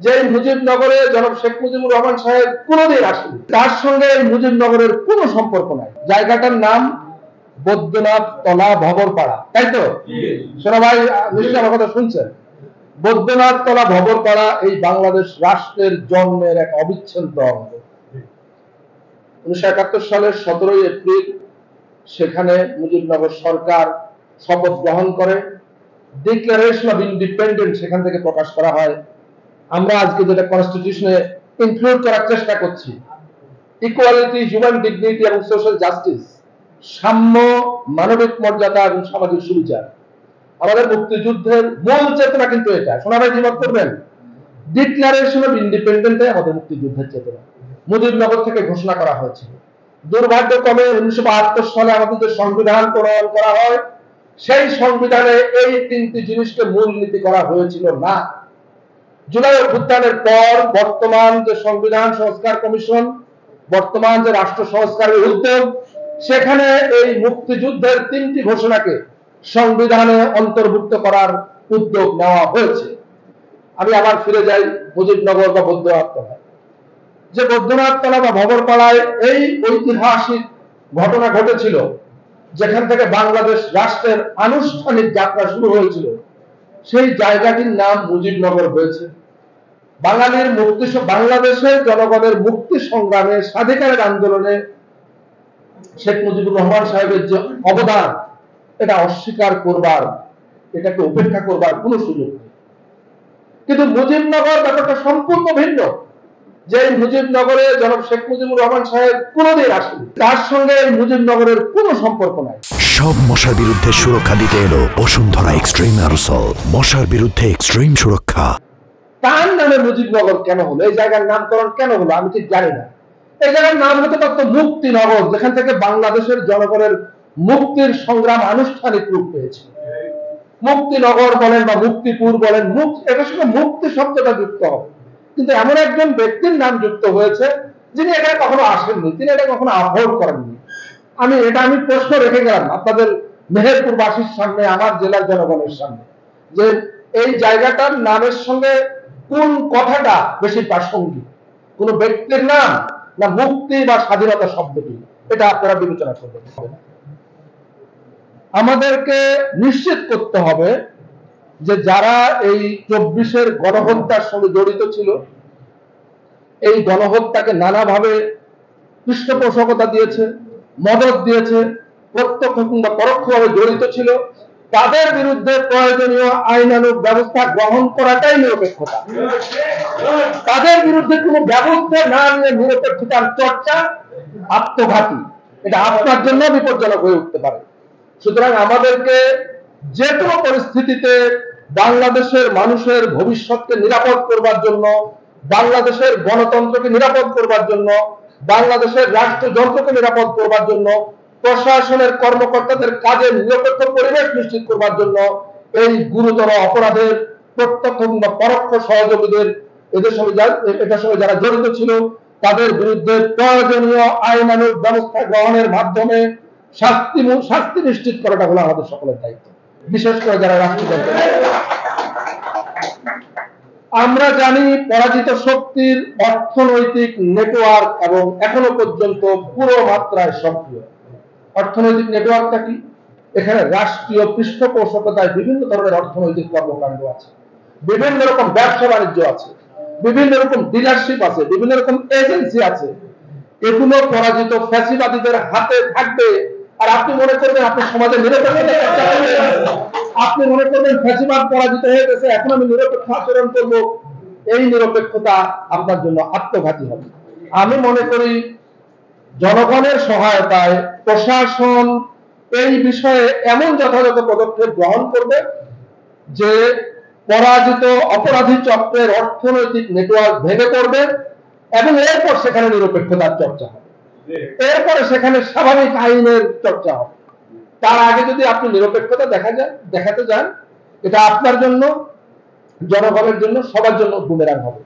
যে মুজিবনগরে জনাব শেখ মুজিবুর রহমান সাহেব কোনোদিন আসেনি, তার সঙ্গে মুজিবনগরের কোনো সম্পর্ক নাই। জায়গাটার নাম বৈদ্যনাথ তলা ভবরপাড়া, তাই তো? শোনা ভাই, নিশ্চয়ই আমার কথা শুনছেন। বৈদ্যনাথ তলা ভবরপাড়া এই বাংলাদেশ রাষ্ট্রের জন্মের এক অবিচ্ছেদ্য অঙ্গ। 1971 সালের 17 এপ্রিল সেখানে মুজিবনগর সরকার শপথ গ্রহণ করে, ডিক্লারেশন অফ ইন্ডিপেন্ডেন্স সেখান থেকে প্রকাশ করা হয়। আমরা আজকে যেটা কনস্টিটিউশনে ইনক্লুড করার চেষ্টা করছি, ইকুয়ালিটি, হিউম্যান ডিগনিটি এবং সোশ্যাল জাস্টিস, সাম্য, মানবিক মর্যাদা এবং সামাজিক সুবিচার। আমাদের মুক্তিযুদ্ধের মূল চেতনা কিন্তু এটা। শোনা ভাই, দ্বিমত করবেন? ডিক্লারেশন অফ ইন্ডিপেন্ডেন্সে আমাদের মুক্তিযুদ্ধের চেতনা মুজিবনগর থেকে ঘোষণা করা হয়েছিল। দুর্ভাগ্যক্রমে 1972 সালে আমাদের যে সংবিধান প্রণয়ন করা হয়, সেই সংবিধানে এই তিনটি জিনিসকে মূলনীতি করা হয়েছিল না। জুলাই অভ্যুত্থানের পর বর্তমান যে সংবিধান সংস্কার কমিশন, বর্তমান যে রাষ্ট্র সংস্কারের উদ্যোগ, সেখানে এই মুক্তিযুদ্ধের তিনটি ঘোষণাকে সংবিধানে অন্তর্ভুক্ত করার উদ্যোগ নেওয়া হয়েছে। আমি আবার ফিরে যাই মুজিবনগর বা বৈদ্যনাথ তলায়। যে বৈদ্যনাথ তলা বা ভবরপাড়ায় এই ঐতিহাসিক ঘটনা ঘটেছিল, যেখান থেকে বাংলাদেশ রাষ্ট্রের আনুষ্ঠানিক যাত্রা শুরু হয়েছিল, সেই জায়গাটির নাম মুজিবনগর হয়েছে। বাঙালির মুক্তি, বাংলাদেশের জনগণের মুক্তি সংগ্রামে, স্বাধিকারের আন্দোলনে শেখ মুজিবুর রহমান সাহেবের যে অবদান, এটা অস্বীকার করবার, এটাকে উপেক্ষা করবার কোনো সুযোগ নেই। কিন্তু মুজিবনগর ব্যাপারটা সম্পূর্ণ ভিন্ন। যে মুজিবনগরে জনাব শেখ মুজিবুর রহমান সাহেব কোনোদিন আসেনি, তার সঙ্গে মুজিবনগরের কোনো সম্পর্ক নাই। সব মশার বিরুদ্ধে সুরক্ষা দিতে এলো বসুন্ধরা এক্সট্রিম অ্যারোসল, মশার বিরুদ্ধে এক্সট্রিম সুরক্ষা। তার নামে মুজিবনগর কেন হলো, এই জায়গার নামকরণ কেন হলো, আমি ঠিক জানি না। এই জায়গার নাম হতে পারত মুক্তিনগর, যেখান থেকে বাংলাদেশের জনগণের মুক্তির সংগ্রাম আনুষ্ঠানিক রূপ পেয়েছে। মুক্তিনগর বলেন বা মুক্তিপুর বলেন, এটার সঙ্গে মুক্তি শব্দটা যুক্ত হবে, কিন্তু এমন একজন ব্যক্তির নাম যুক্ত হয়েছে যিনি এখানে কখনো আসেননি, তিনি এটা কখনো আহ্বান করেননি। আমি প্রশ্ন রেখে গেলাম আপনাদের মেহেরপুরবাসীর সামনে, আমার জেলার জনগণের সামনে, যে এই জায়গাটার নামের সঙ্গে কোন কথাটা বেশি প্রাসঙ্গিক, কোন ব্যক্তির নাম না মুক্তি বা স্বাধীনতা শব্দটি? এটা আপনারা বিবেচনা করবেন। আমাদেরকে নিশ্চিত করতে হবে যে যারা এই 24-এর গণহত্যার সঙ্গে জড়িত ছিল, এই গণহত্যাকে নানাভাবে পৃষ্ঠপোষকতা দিয়েছে, মদত দিয়েছে, প্রত্যক্ষ কিংবা পরোক্ষভাবে জড়িত ছিল, তাদের বিরুদ্ধে প্রয়োজনীয় আইনানুগ ব্যবস্থা গ্রহণ করাটাই নিরপেক্ষতা। তাদের বিরুদ্ধে কোনো ব্যবস্থা না নিয়ে নিরপেক্ষতার চর্চা আত্মঘাতী, এটা আপনার জন্য বিপজ্জনক হয়ে উঠতে পারে। সুতরাং আমাদেরকে যে কোনো পরিস্থিতিতে বাংলাদেশের মানুষের ভবিষ্যৎকে নিরাপদ করবার জন্য, বাংলাদেশের গণতন্ত্রকে নিরাপদ করবার জন্য, বাংলাদেশের রাষ্ট্রযন্ত্রকে নিরাপদ করবার জন্য, প্রশাসনের কর্মকর্তাদের কাজে নিরপেক্ষ পরিবেশ নিশ্চিত করবার জন্য এই গুরুতর অপরাধের প্রত্যক্ষ কিংবা পরোক্ষ সহযোগীদের, এটার সঙ্গে যারা জড়িত ছিল, তাদের বিরুদ্ধে প্রয়োজনীয় আইনানুগ ব্যবস্থা গ্রহণের মাধ্যমে শাস্তি নিশ্চিত করাটা হলো আমাদের সকলের দায়িত্ব, বিশেষ করে যারা রাষ্ট্রযন্ত্র। আমরা জানি পরাজিত শক্তির অর্থনৈতিক নেটওয়ার্ক এবং এখনো পর্যন্ত পুরো মাত্রায় সক্রিয়। অর্থনৈতিক নেটওয়ার্কটা কি? এখানে রাষ্ট্রীয় পৃষ্ঠপোষকতায় বিভিন্ন ধরনের অর্থনৈতিক কর্মকাণ্ড আছে, বিভিন্ন রকম ব্যবসা বাণিজ্য আছে, বিভিন্ন রকম ডিলারশিপ আছে, বিভিন্ন রকম এজেন্সি আছে। এগুলো পরাজিত ফ্যাসিবাদীদের হাতে থাকবে, আর আপনি মনে করবেন আপনি সমাজে নিরপেক্ষতা, আপনি মনে করবেন ফ্যাসিবাদ পরাজিত হয়ে গেছে, এখন আমি নিরপেক্ষ আচরণ করবো। এই নিরপেক্ষতা আপনার জন্য আত্মঘাতী হবে। আমি মনে করি জনগণের সহায়তায় প্রশাসন এই বিষয়ে এমন যথাযথ পদক্ষেপ গ্রহণ করবে যে পরাজিত অপরাধী চক্রের অর্থনৈতিক নেটওয়ার্ক ভেঙে পড়বে, এবং এরপর সেখানে নিরপেক্ষতার চর্চা হবে, এরপরে সেখানে স্বাভাবিক আইনের চর্চা হবে। তার আগে যদি আপনি নিরপেক্ষতা দেখাতে যান, এটা আপনার জন্য, জনগণের জন্য, সবার জন্য বুমেরাং হবে।